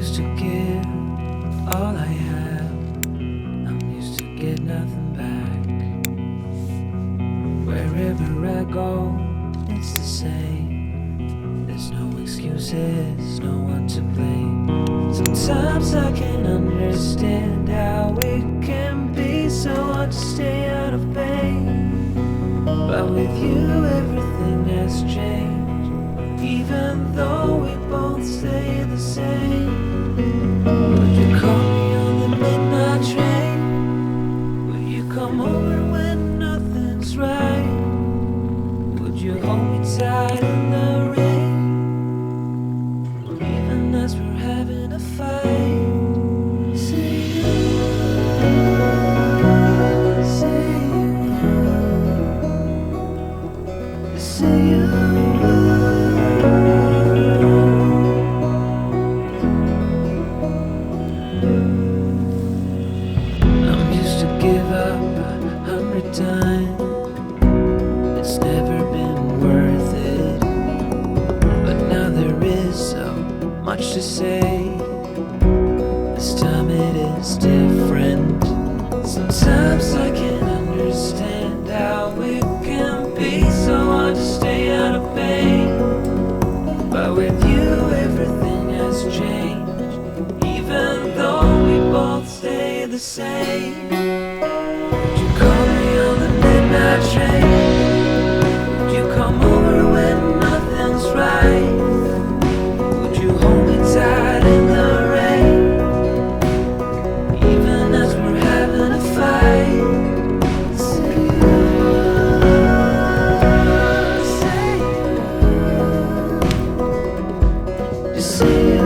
used to give all I have. I'm used to get nothing back. Wherever I go, it's the same. There's no excuses, no one to blame. Sometimes I can't understand how it can be so hard to stay out of pain. But with you everything has changed, even though we both stay the same. Would you call me on the midnight train? Would you come over when nothing's right? Would you hold me tight in the rain, even as we're having a fight? Say you. I'm used to give up 100 times. It's never been worth it, but now there is so much to say. This time it is different. Sometimes I can't understand how it can be so hard to stay out of pain. But with you everything has changed, even though we both stay the same. Would you call me on the midnight train? Would you come over when nothing's right? Would you hold me tight in the rain, even as we're having a fight? Say you.